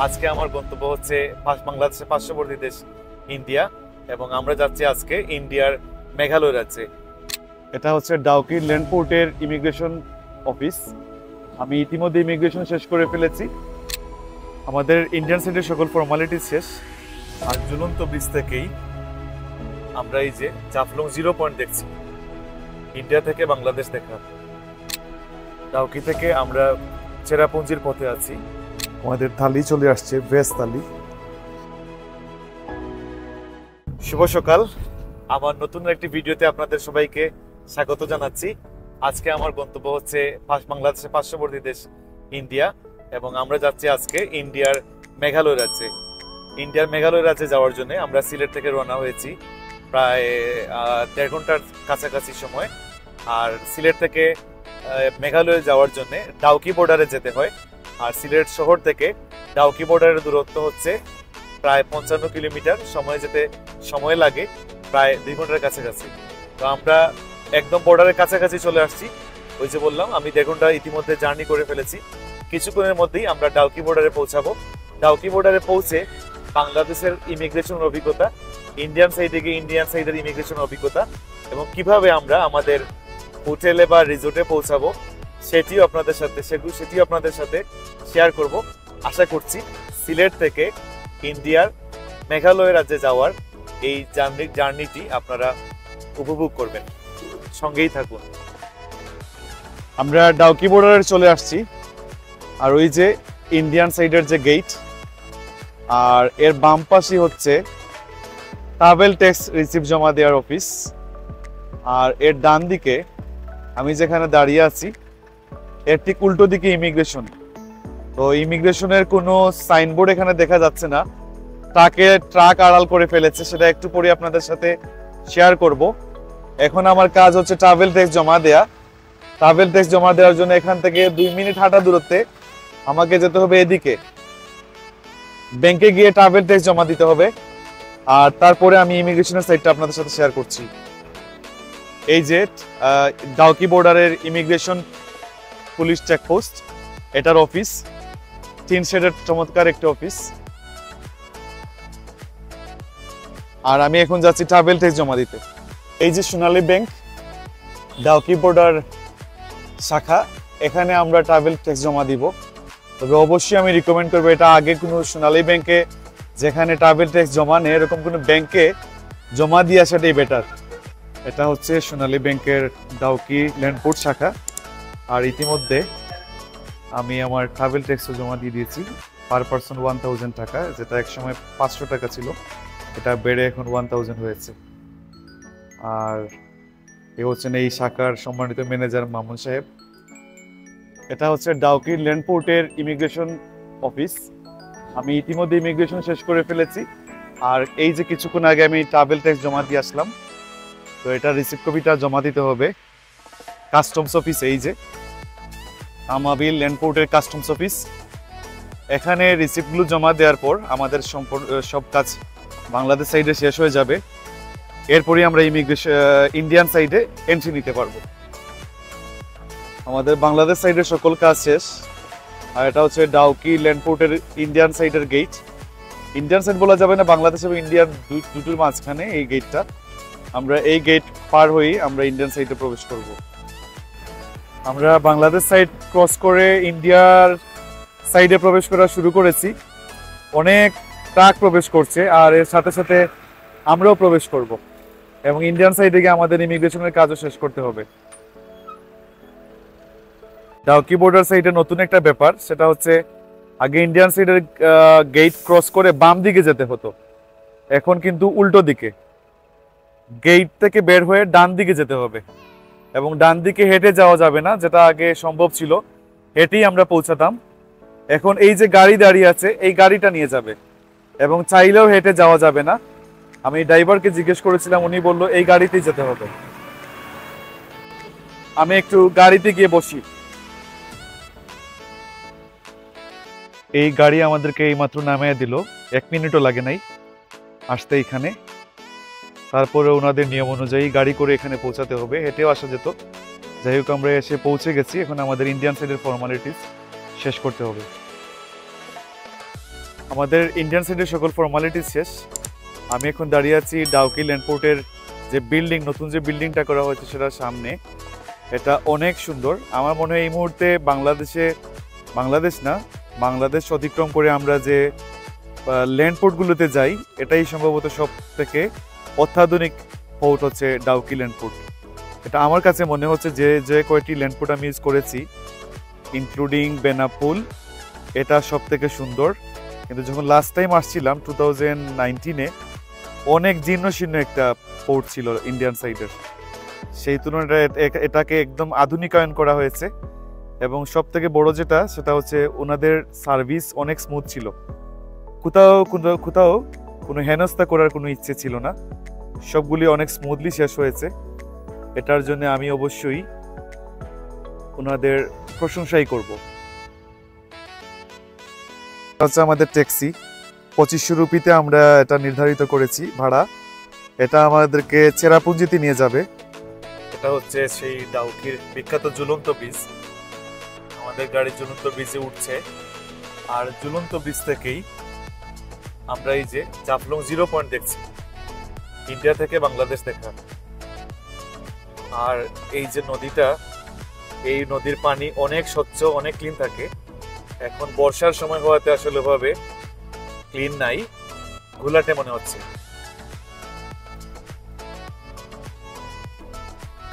আজকে আমার গন্তব্য হচ্ছে বাংলাদেশের পার্শ্ববর্তী দেশ ইন্ডিয়া, এবং আমরা যাচ্ছি আজকে ইন্ডিয়ার মেঘালয় রাজ্যে। এটা হচ্ছে ডাউকি ল্যান্ডপোর্টের ইমিগ্রেশন অফিস। আমি ইতিমধ্যে ইমিগ্রেশন শেষ করে ফেলেছি। আমাদের ইন্ডিয়ান সাইডের সকল ফর্মালিটি শেষ। আর ঝুলন্ত ব্রিজ থেকেই আমরা এই যে জাফলং 0 পয়েন্ট দেখছি, ইন্ডিয়া থেকে বাংলাদেশ দেখা। ডাউকি থেকে আমরা চেরাপুঞ্জির পথে আছি। আমাদের থালি চলে আসছে, ভেজ থালি। শুভ সকাল, আমার নতুন একটি ভিডিওতে আপনাদের সবাইকে স্বাগত জানাচ্ছি। আজকে আমার গন্তব্য হচ্ছে বাংলাদেশের পার্শ্ববর্তী দেশ ইন্ডিয়া, এবং আমরা যাচ্ছি আজকে ইন্ডিয়ার মেঘালয় রাজ্যে। ইন্ডিয়ার মেঘালয় রাজ্যে যাওয়ার জন্য আমরা সিলেট থেকে রওনা হয়েছি প্রায় 1.5 ঘন্টার কাছাকাছি সময়। আর সিলেট থেকে মেঘালয়ে যাওয়ার জন্য ডাউকি বর্ডারে যেতে হয়। আর সিলেট শহর থেকে ডাউকি বর্ডারের দূরত্ব হচ্ছে প্রায় 55 কিলোমিটার। যেতে সময় লাগে প্রায় 2 ঘন্টার কাছাকাছি। তো আমরা একদম বর্ডারের কাছাকাছি চলে আসছি। ওই যে বললাম, আমি 1.5 ঘন্টা ইতিমধ্যে জার্নি করে ফেলেছি। কিছুক্ষণের মধ্যেই আমরা ডাউকি বর্ডারে পৌঁছাবো। ডাউকি বর্ডারে পৌঁছে বাংলাদেশের ইমিগ্রেশনের অভিজ্ঞতা, ইন্ডিয়ান সাইডে গিয়ে ইন্ডিয়ান সাইডের ইমিগ্রেশনের অভিজ্ঞতা, এবং কিভাবে আমরা আমাদের হোটেলে বা রিসোর্টে পৌঁছাবো সেটিও আপনাদের সাথে শেয়ার করব। আশা করছি সিলেট থেকে ইন্ডিয়ার মেঘালয় রাজ্যে যাওয়ার এই জার্নিটি আপনারা উপভোগ করবেন। সঙ্গেই থাকুন। আমরা ডাউকি বর্ডারে চলে আসছি। আর ওই যে ইন্ডিয়ান সাইডের যে গেট, আর এর বাম পাশে হচ্ছে ট্রাভেল ট্যাক্স রিসিপ্ট জমা দেওয়ার অফিস। আর এর ডান দিকে আমি যেখানে দাঁড়িয়ে আছি, এর ঠিক উল্টো দিকে ইমিগ্রেশন। তো ইমিগ্রেশনের কোনো সাইনবোর্ড এখানে দেখা যাচ্ছে না, ট্রাক আড়াল করে ফেলেছে, সেটা একটু পরে আপনাদের সাথে শেয়ার করব। এখন আমার কাজ হচ্ছে ট্রাভেল ট্যাক্স জমা দেয়া। ট্রাভেল ট্যাক্স জমা দেওয়ার জন্য এখান থেকে 2 মিনিট হাঁটা দূরত্বে আমাকে যেতে হবে এদিকে, ব্যাংকে গিয়ে ট্রাভেল ট্যাক্স জমা দিতে হবে। আর তারপরে আমি ইমিগ্রেশনের সাইটটা আপনাদের সাথে শেয়ার করছি। এই যে ডাউকি বর্ডারের ইমিগ্রেশন পুলিশ চেকপোস্ট, এটার অফিস, 3 শেডের চমৎকার একটি অফিস। আর আমি এখন যাচ্ছি ট্রাভেল ট্যাক্স জমা দিতে। এই যে সোনালী ব্যাংক ডাউকি বর্ডার শাখা, এখানে আমরা ট্রাভেল ট্যাক্স জমা দিব। তবে অবশ্যই আমি রিকমেন্ড করবো, এটা আগে কোনো সোনালী ব্যাংকে যেখানে ট্রাভেল ট্যাক্স জমা নেই এরকম কোনো ব্যাংকে জমা দিয়ে আসাটাই বেটার। এটা হচ্ছে সোনালী ব্যাংকের ডাউকি ল্যান্ডপোর্ট শাখা। আর ইতিমধ্যে আমি আমার ট্রাভেল ট্যাক্সও জমা দিয়ে দিয়েছি। পার পার্সন 1000 টাকা, যেটা একসময় 500 টাকা ছিল, এটা বেড়ে এখন 1000 হয়েছে। আর এ হচ্ছেন এই শাখার সম্মানিত ম্যানেজার মামুন সাহেব। এটা হচ্ছে ডাউকি ল্যান্ডপোর্টের ইমিগ্রেশন অফিস। আমি ইতিমধ্যে ইমিগ্রেশন শেষ করে ফেলেছি। আর এই যে কিছুক্ষণ আগে আমি ট্রাভেল ট্যাক্স জমা দিয়ে আসলাম, তো এটা রিসিপ্ট কপিটা জমা দিতে হবে কাস্টমস অফিসে। এই যে আমাবিল ল্যান্ডপোর্টের কাস্টমস অফিস, এখানে রিসিপ্টগুলো জমা দেওয়ার পর আমাদের সব কাজ বাংলাদেশ সাইডে শেষ হয়ে যাবে। এরপরই আমরা ইন্ডিয়ান সাইডে এন্ট্রি নিতে পারবো। আমাদের বাংলাদেশ সাইডের সকল কাজ শেষ। আর এটা হচ্ছে ডাউকি ল্যান্ডপোর্টের ইন্ডিয়ান সাইডের গেট। ইন্ডিয়ান সাইড বলা যাবে না, বাংলাদেশ এবং ইন্ডিয়ার দুটোর মাঝখানে এই গেটটা। আমরা এই গেট পার হয়ে আমরা ইন্ডিয়ান সাইডে প্রবেশ করব। আমরা বাংলাদেশ সাইড ক্রস করে ইন্ডিয়ার সাইডে প্রবেশ করা শুরু করেছি। অনেক ট্রাক প্রবেশ করছে, আর এর সাথে সাথে আমরাও প্রবেশ করব, এবং ইন্ডিয়ান সাইডে গিয়ে আমাদের ইমিগ্রেশনের কাজও শেষ করতে হবে। ডাউকি বর্ডার সাইডে নতুন একটা ব্যাপার, সেটা হচ্ছে আগে ইন্ডিয়ান সাইডের গেট ক্রস করে বাম দিকে যেতে হতো, এখন কিন্তু উল্টো দিকে গেট থেকে বের হয়ে ডান দিকে যেতে হবে। এবং ডান দিকে হেঁটে যাওয়া যাবে না, যেটা আগে সম্ভব ছিল, হেঁটেই আমরা পৌঁছাতাম। এখন এই যে গাড়ি দাঁড়িয়ে আছে, এই গাড়িটা নিয়ে যাবে, এবং চাইলেও হেঁটে যাওয়া যাবে না। আমি ড্রাইভারকে জিজ্ঞেস করেছিলাম, উনি বলল এই গাড়িতেই যেতে হবে। আমি একটু গাড়িতে গিয়ে বসি। এই গাড়ি আমাদেরকে এইমাত্র নামিয়ে দিল, 1 মিনিটও লাগে নাই আসতে এখানে। তারপরে ওনাদের নিয়ম অনুযায়ী গাড়ি করে এখানে পৌঁছাতে হবে, হেঁটেও আসা যেত। যাই হোক, আমরা এসে পৌঁছে গেছি। এখন আমাদের ইন্ডিয়ান সাইডের ফর্মালিটিস শেষ করতে হবে। আমাদের ইন্ডিয়ান সাইডের সকল ফর্মালিটি শেষ। আমি এখন দাঁড়িয়ে আছি ডাউকি ল্যান্ডপোর্টের যে বিল্ডিং, নতুন যে বিল্ডিংটা করা হয়েছে সেটার সামনে। এটা অনেক সুন্দর। আমার মনে হয় এই মুহূর্তে বাংলাদেশ অতিক্রম করে আমরা যে ল্যান্ডপোর্টগুলোতে যাই, এটাই সম্ভবত সব থেকে অত্যাধুনিক পোর্ট হচ্ছে ডাউকি ল্যান্ডপোর্ট। এটা আমার কাছে মনে হচ্ছে যে কয়টি ল্যান্ডপোর্ট আমি ইউজ করেছি ইনক্লুডিং বেনাপুল, এটা সব থেকে সুন্দর। কিন্তু যখন লাস্ট টাইম আসছিলাম 2019-এ, অনেক জীর্ণশীর্ণ একটা পোর্ট ছিল ইন্ডিয়ান সাইডের। সেই তুলনায় এটাকে একদম আধুনিকায়ন করা হয়েছে। এবং সব থেকে বড় যেটা, সেটা হচ্ছে ওনাদের সার্ভিস অনেক স্মুথ ছিল। কোথাও কোনো হেনস্থা করার কোনো ইচ্ছে ছিল না, সবগুলি অনেক স্মুথলি শেষ হয়েছে। এটার জন্য আমি অবশ্যই ওনাদের প্রশংসাই করব। আচ্ছা, আমাদের ট্যাক্সি 2500 রুপিতে আমরা এটা নির্ধারিত করেছি ভাড়া। এটা আমাদেরকে চেরাপুঞ্জিতে নিয়ে যাবে। এটা হচ্ছে সেই ডাউকির বিখ্যাত ঝুলন্ত ব্রিজ। আমাদের গাড়ি ঝুলন্ত ব্রিজে উঠছে, আর ঝুলন্ত ব্রিজ থেকেই আমরা এই যে জাফলং 0 পয়েন্ট দেখছি, ইন্ডিয়া থেকে বাংলাদেশ দেখা। আর এই যে নদীটা, এই নদীর পানি অনেক স্বচ্ছ, অনেক ক্লিন থাকে। এখন বর্ষার সময় হওয়াতে আসলে ভাবে ক্লিন নাই, ঘোলাটে মনে হচ্ছে।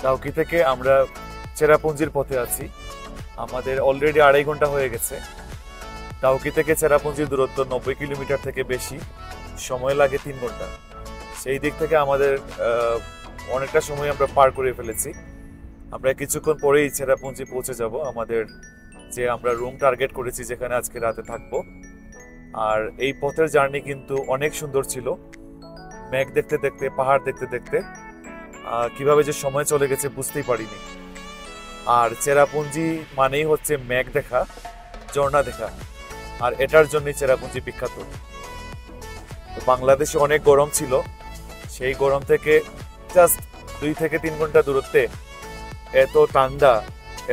ডাউকি থেকে আমরা চেরাপুঞ্জির পথে আছি। আমাদের অলরেডি 2.5 ঘন্টা হয়ে গেছে। ডাউকি থেকে চেরাপুঞ্জির দূরত্ব 90 কিলোমিটার থেকে বেশি, সময় লাগে 3 ঘন্টা। সেই দিক থেকে আমাদের অনেকটা সময় আমরা পার করে ফেলেছি। আমরা কিছুক্ষণ পরেই চেরাপুঞ্জি পৌঁছে যাব, আমাদের যে আমরা রুম টার্গেট করেছি যেখানে আজকে রাতে থাকবো। আর এই পথের জার্নি কিন্তু অনেক সুন্দর ছিল। মেঘ দেখতে দেখতে, পাহাড় দেখতে দেখতে কিভাবে যে সময় চলে গেছে বুঝতেই পারিনি। আর চেরাপুঞ্জি মানেই হচ্ছে মেঘ দেখা, ঝর্ণা দেখা, আর এটার জন্যই চেরাপুঞ্জি বিখ্যাত। বাংলাদেশে অনেক গরম ছিল, সেই গরম থেকে জাস্ট 2 থেকে 3 ঘন্টা দূরত্বে এত ঠান্ডা,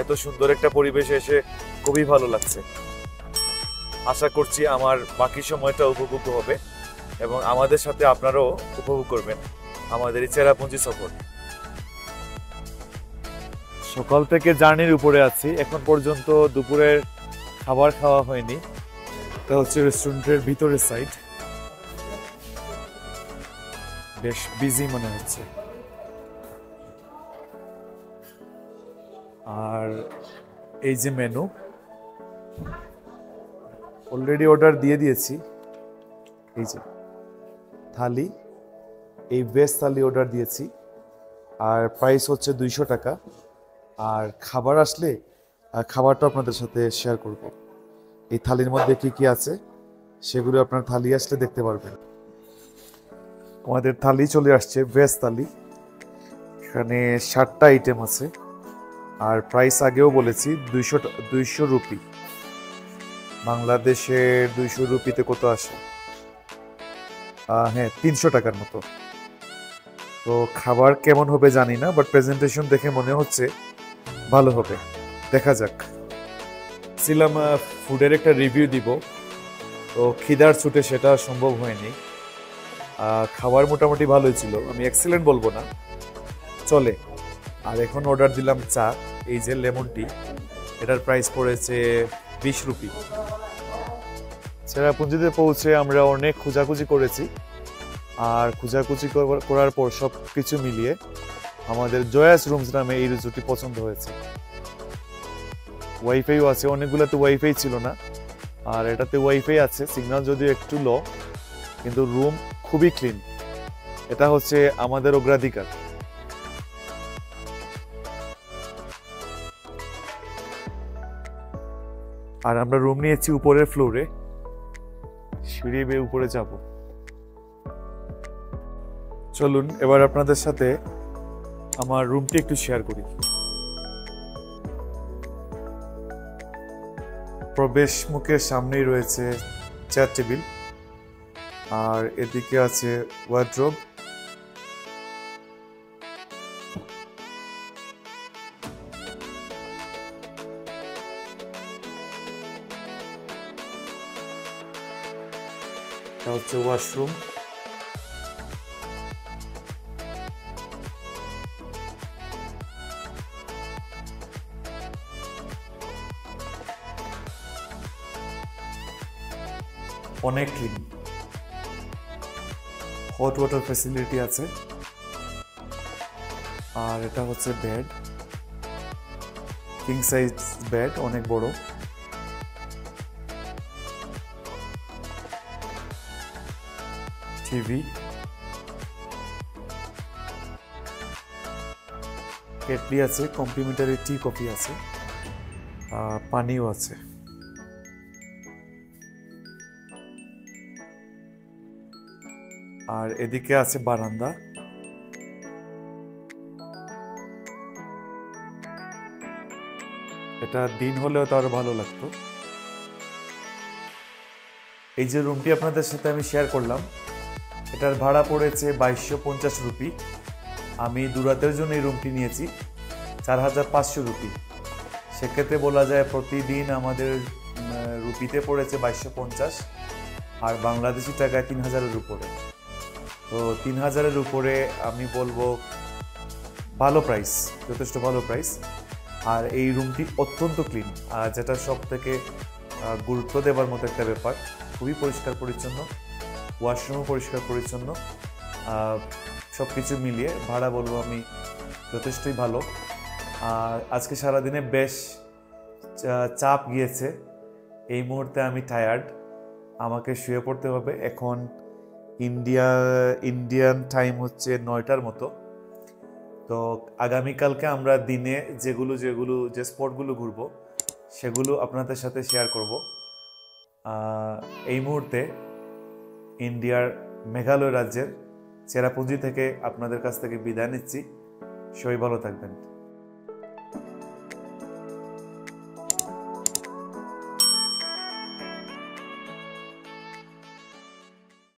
এত সুন্দর একটা পরিবেশে এসে খুবই ভালো লাগছে। আশা করছি আমার বাকি সময়টা উপভোগ্য হবে এবং আমাদের সাথে আপনারাও উপভোগ করবেন আমাদের এই চেরাপুঞ্জি সফর। সকাল থেকে জার্নির উপরে আছি, এখন পর্যন্ত দুপুরের খাবার খাওয়া হয়নি। এটা হচ্ছে রেস্টুরেন্টের ভিতরের সাইড, বেশ বিজি মনে হচ্ছে। আর এই যে মেনু, অলরেডি অর্ডার দিয়ে দিয়েছি। এই যে থালি, এই ভেজ থালি অর্ডার দিয়েছি, আর প্রাইস হচ্ছে 200 টাকা। আর খাবার আসলে খাবারটা আপনাদের সাথে শেয়ার করব। এই থালির মধ্যে কি কি আছে সেগুলো আপনার থালি আসলে দেখতে পারবেন। আমাদের থালি চলে আসছে, ভেজ থালি। এখানে 7টা আইটেম আছে, আর প্রাইস আগেও বলেছি 200 রুপি। বাংলাদেশের 200 রুপিতে কত আসে? হ্যাঁ, 300 টাকার মতো। তো খাবার কেমন হবে জানি না, বাট প্রেজেন্টেশন দেখে মনে হচ্ছে ভালো হবে, দেখা যাক। ছিলাম ফুডের একটা রিভিউ দিব, তো খিদার ছুটে সেটা সম্ভব হয়নি। খাবার মোটামুটি ভালোই ছিল, আমি এক্সেলেন্ট বলবো না, চলে। আর এখন অর্ডার দিলাম চা, এই যে লেমন টি, এটার প্রাইস পড়েছে 20 রুপি। চেরাপুঞ্জিতে পৌঁছে আমরা অনেক খোঁজাখুঁজি করেছি, আর খোঁজাখুঁজি করার পর সব কিছু মিলিয়ে আমাদের জয়াস রুমস নামে এই রিসোর্টটি পছন্দ হয়েছে। ওয়াইফাইও আছে, অনেকগুলোতে ওয়াইফাই ছিল না, আর এটাতে ওয়াইফাই আছে, সিগন্যাল যদিও একটু লো, কিন্তু রুম খুবই ক্লিন। এটা হচ্ছে আমাদের অগ্রাধিকার। আর আমরা রুম নিয়েছি উপরের ফ্লোরে, সিঁড়ি বেয়ে উপরে যাব। চলুন এবার আপনাদের সাথে আমার রুমটি একটু শেয়ার করি। প্রবেশ মুখের সামনেই রয়েছে চেয়ার টেবিল, আর এদিকে আছে ওয়ার্ড্রোব। এটা হচ্ছে ওয়াশরুম। অনেক ক্লিন, হট ওয়াটার ফ্যাসিলিটি আছে। আর এটা হচ্ছে বেড, কিং সাইজ বেড, অনেক বড়। টিভি, কেটলি আছে, কমপ্লিমেন্টারি টি কফি আছে, পানিও আছে। আর এদিকে আছে বারান্দা। এটা দিন হলেও তো আরো ভালো লাগতো। এই যে রুমটি আপনাদের সাথে আমি শেয়ার করলাম, এটার ভাড়া পড়েছে 2250 রুপি। আমি দুরাতের জন্য এই রুমটি নিয়েছি 4500 রুপি। সেক্ষেত্রে বলা যায় প্রতিদিন আমাদের রুপিতে পড়েছে 2250, আর বাংলাদেশি টাকায় 3000-এর উপরে। তো 3000-এর উপরে আমি বলবো ভালো প্রাইস, যথেষ্ট ভালো প্রাইস। আর এই রুমটি অত্যন্ত ক্লিন, আর যেটা সব থেকে গুরুত্ব দেওয়ার মতো একটা ব্যাপার, খুবই পরিষ্কার পরিচ্ছন্ন, ওয়াশরুমও পরিষ্কার পরিচ্ছন্ন। সব কিছু মিলিয়ে ভাড়া বলবো আমি যথেষ্টই ভালো। আর আজকে সারাদিনে বেশ চাপ গিয়েছে, এই মুহূর্তে আমি টায়ার্ড, আমাকে শুয়ে পড়তে হবে। এখন ইন্ডিয়ান টাইম হচ্ছে 9টার মতো। তো আগামীকালকে আমরা দিনে যে স্পটগুলো ঘুরবো সেগুলো আপনাদের সাথে শেয়ার করব। এই মুহূর্তে ইন্ডিয়ার মেঘালয় রাজ্যের চেরাপুঞ্জি থেকে আপনাদের কাছ থেকে বিদায় নিচ্ছি। সবাই ভালো থাকবেন।